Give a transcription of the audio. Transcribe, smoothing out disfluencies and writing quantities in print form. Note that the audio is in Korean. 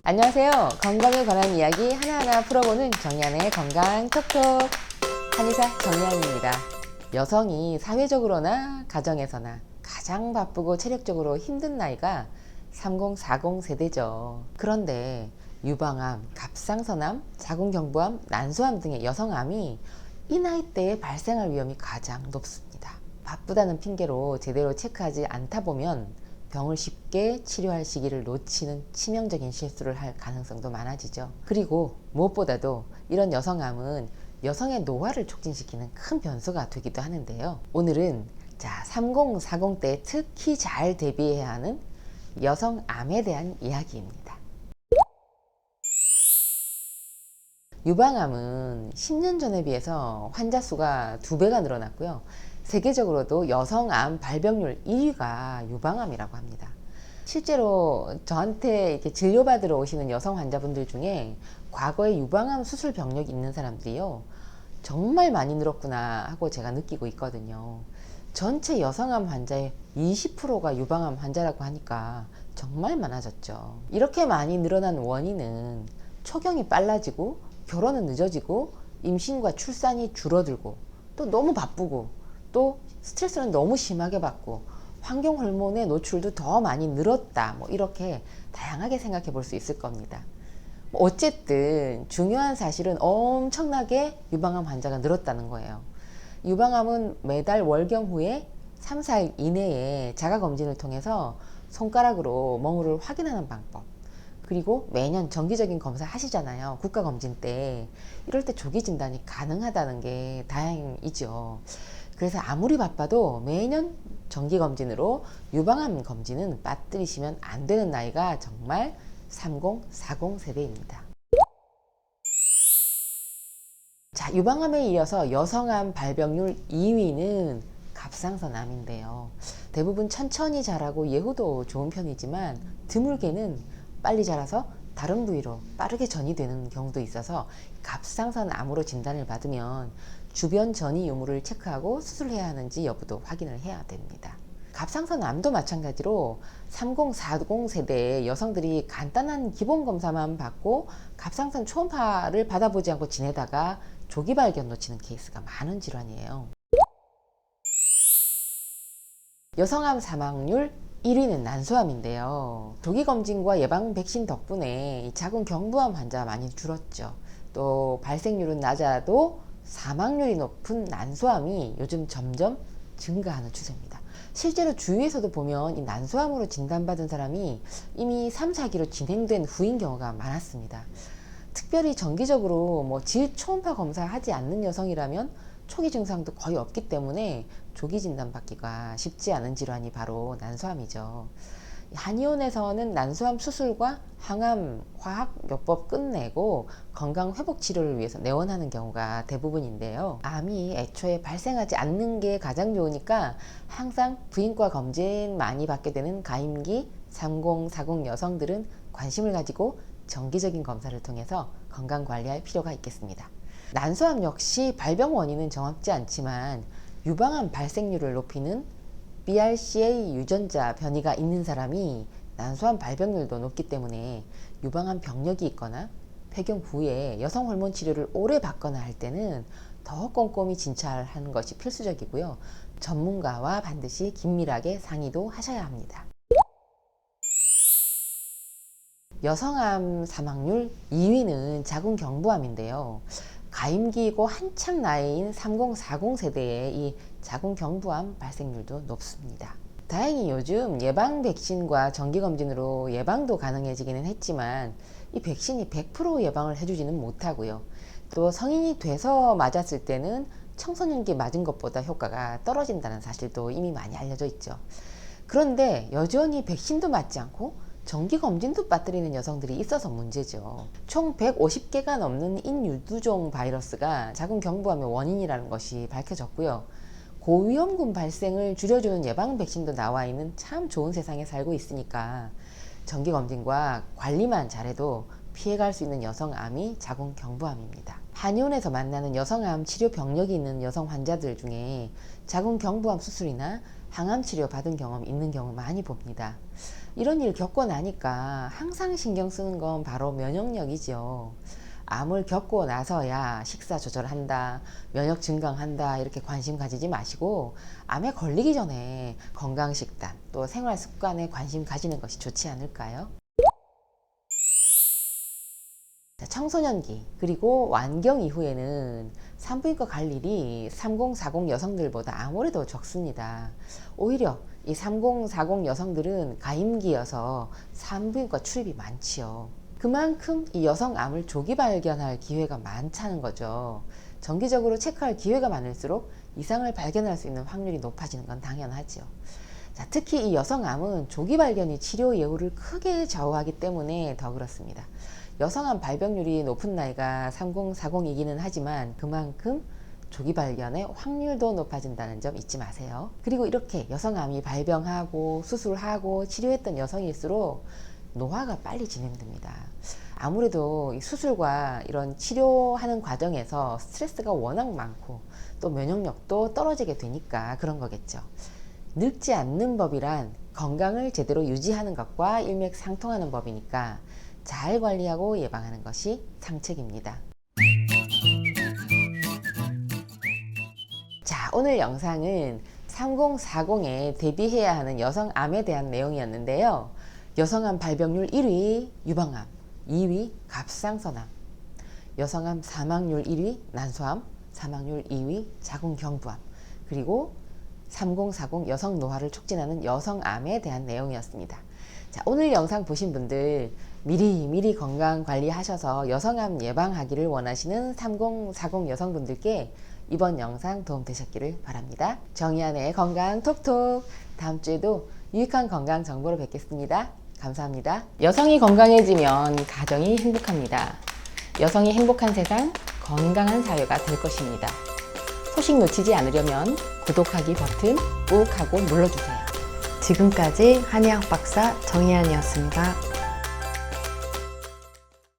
안녕하세요. 건강에 관한 이야기 하나하나 풀어보는 정리안의 건강 톡톡 한의사 정리안입니다. 여성이 사회적으로나 가정에서나 가장 바쁘고 체력적으로 힘든 나이가 30, 40 세대죠. 그런데 유방암, 갑상선암, 자궁경부암, 난소암 등의 여성암이 이 나이대에 발생할 위험이 가장 높습니다. 바쁘다는 핑계로 제대로 체크하지 않다 보면 병을 쉽게 치료할 시기를 놓치는 치명적인 실수를 할 가능성도 많아지죠. 그리고 무엇보다도 이런 여성암은 여성의 노화를 촉진시키는 큰 변수가 되기도 하는데요. 오늘은 30, 40대에 특히 잘 대비해야 하는 여성암에 대한 이야기입니다. 유방암은 10년 전에 비해서 환자 수가 2배가 늘어났고요. 세계적으로도 여성암 발병률 1위가 유방암이라고 합니다. 실제로 저한테 이렇게 진료받으러 오시는 여성 환자분들 중에 과거에 유방암 수술 병력이 있는 사람들이요, 정말 많이 늘었구나 하고 제가 느끼고 있거든요. 전체 여성암 환자의 20%가 유방암 환자라고 하니까 정말 많아졌죠. 이렇게 많이 늘어난 원인은 초경이 빨라지고 결혼은 늦어지고 임신과 출산이 줄어들고 또 너무 바쁘고 또 스트레스는 너무 심하게 받고 환경 호르몬의 노출도 더 많이 늘었다, 이렇게 다양하게 생각해 볼 수 있을 겁니다. 어쨌든 중요한 사실은 엄청나게 유방암 환자가 늘었다는 거예요. 유방암은 매달 월경 후에 3, 4일 이내에 자가검진을 통해서 손가락으로 멍울을 확인하는 방법, 그리고 매년 정기적인 검사 하시잖아요. 국가검진 때. 이럴 때 조기 진단이 가능하다는 게 다행이죠. 그래서 아무리 바빠도 매년 정기검진으로 유방암 검진은 빠뜨리시면 안 되는 나이가 정말 30, 40 세대입니다. 자, 유방암에 이어서 여성암 발병률 2위는 갑상선암인데요. 대부분 천천히 자라고 예후도 좋은 편이지만 드물게는 빨리 자라서 다른 부위로 빠르게 전이되는 경우도 있어서 갑상선암으로 진단을 받으면 주변 전이 유무를 체크하고 수술해야 하는지 여부도 확인을 해야 됩니다. 갑상선암도 마찬가지로 30, 40 세대의 여성들이 간단한 기본 검사만 받고 갑상선 초음파를 받아보지 않고 지내다가 조기 발견 놓치는 케이스가 많은 질환이에요. 여성암 사망률 1위는 난소암인데요. 조기검진과 예방 백신 덕분에 자궁경부암 환자가 많이 줄었죠. 또 발생률은 낮아도 사망률이 높은 난소암이 요즘 점점 증가하는 추세입니다. 실제로 주위에서도 보면 이 난소암으로 진단받은 사람이 이미 3, 4기로 진행된 후인 경우가 많았습니다. 특별히 정기적으로 질 초음파 검사하지 않는 여성이라면 초기 증상도 거의 없기 때문에 조기 진단 받기가 쉽지 않은 질환이 바로 난소암이죠. 한의원에서는 난소암 수술과 항암 화학요법 끝내고 건강 회복 치료를 위해서 내원하는 경우가 대부분인데요. 암이 애초에 발생하지 않는 게 가장 좋으니까 항상 부인과 검진 많이 받게 되는 가임기 30, 40 여성들은 관심을 가지고 정기적인 검사를 통해서 건강 관리할 필요가 있겠습니다. 난소암 역시 발병 원인은 정확지 않지만 유방암 발생률을 높이는 BRCA 유전자 변이가 있는 사람이 난소암 발병률도 높기 때문에 유방암 병력이 있거나 폐경 후에 여성 호르몬 치료를 오래 받거나 할 때는 더 꼼꼼히 진찰하는 것이 필수적이고요. 전문가와 반드시 긴밀하게 상의도 하셔야 합니다. 여성암 사망률 2위는 자궁경부암인데요. 가임기이고 한창 나이인 30, 40 세대의 이 자궁경부암 발생률도 높습니다. 다행히 요즘 예방 백신과 정기검진으로 예방도 가능해지기는 했지만 이 백신이 100% 예방을 해주지는 못하고요. 또 성인이 돼서 맞았을 때는 청소년기 맞은 것보다 효과가 떨어진다는 사실도 이미 많이 알려져 있죠. 그런데 여전히 백신도 맞지 않고 정기검진도 빠뜨리는 여성들이 있어서 문제죠. 총 150개가 넘는 인유두종 바이러스가 자궁경부암의 원인이라는 것이 밝혀졌고요. 고위험군 발생을 줄여주는 예방 백신도 나와 있는 참 좋은 세상에 살고 있으니까 정기검진과 관리만 잘해도 피해갈 수 있는 여성암이 자궁경부암입니다. 한의원에서 만나는 여성암 치료 병력이 있는 여성 환자들 중에 자궁경부암 수술이나 항암 치료 받은 경험 있는 경우 많이 봅니다. 이런 일 겪고 나니까 항상 신경 쓰는 건 바로 면역력이죠. 암을 겪고 나서야 식사 조절한다, 면역 증강한다 이렇게 관심 가지지 마시고 암에 걸리기 전에 건강식단 또 생활 습관에 관심 가지는 것이 좋지 않을까요? 청소년기 그리고 완경 이후에는 산부인과 갈 일이 3040 여성들보다 아무래도 적습니다. 오히려 이 3040 여성들은 가임기여서 산부인과 출입이 많지요. 그만큼 이 여성암을 조기 발견할 기회가 많다는 거죠. 정기적으로 체크할 기회가 많을수록 이상을 발견할 수 있는 확률이 높아지는 건 당연하죠. 자, 특히 이 여성암은 조기 발견이 치료 예후를 크게 좌우하기 때문에 더 그렇습니다. 여성암 발병률이 높은 나이가 3040이기는 하지만 그만큼 조기 발견의 확률도 높아진다는 점 잊지 마세요. 그리고 이렇게 여성암이 발병하고 수술하고 치료했던 여성일수록 노화가 빨리 진행됩니다. 아무래도 이 수술과 이런 치료하는 과정에서 스트레스가 워낙 많고 또 면역력도 떨어지게 되니까 그런 거겠죠. 늙지 않는 법이란 건강을 제대로 유지하는 것과 일맥상통하는 법이니까 잘 관리하고 예방하는 것이 상책입니다. 자, 오늘 영상은 3040에 대비해야 하는 여성암에 대한 내용이었는데요. 여성암 발병률 1위 유방암, 2위 갑상선암, 여성암 사망률 1위 난소암, 사망률 2위 자궁경부암, 그리고 3040 여성 노화를 촉진하는 여성암에 대한 내용이었습니다. 자, 오늘 영상 보신 분들 미리 건강 관리하셔서 여성암 예방하기를 원하시는 3040 여성분들께 이번 영상 도움되셨기를 바랍니다. 정의안의 건강 톡톡, 다음 주에도 유익한 건강 정보로 뵙겠습니다. 감사합니다. 여성이 건강해지면 가정이 행복합니다. 여성이 행복한 세상, 건강한 사회가 될 것입니다. 소식 놓치지 않으려면 구독하기 버튼 꾹 하고 눌러주세요. 지금까지 한의학 박사 정의안이었습니다.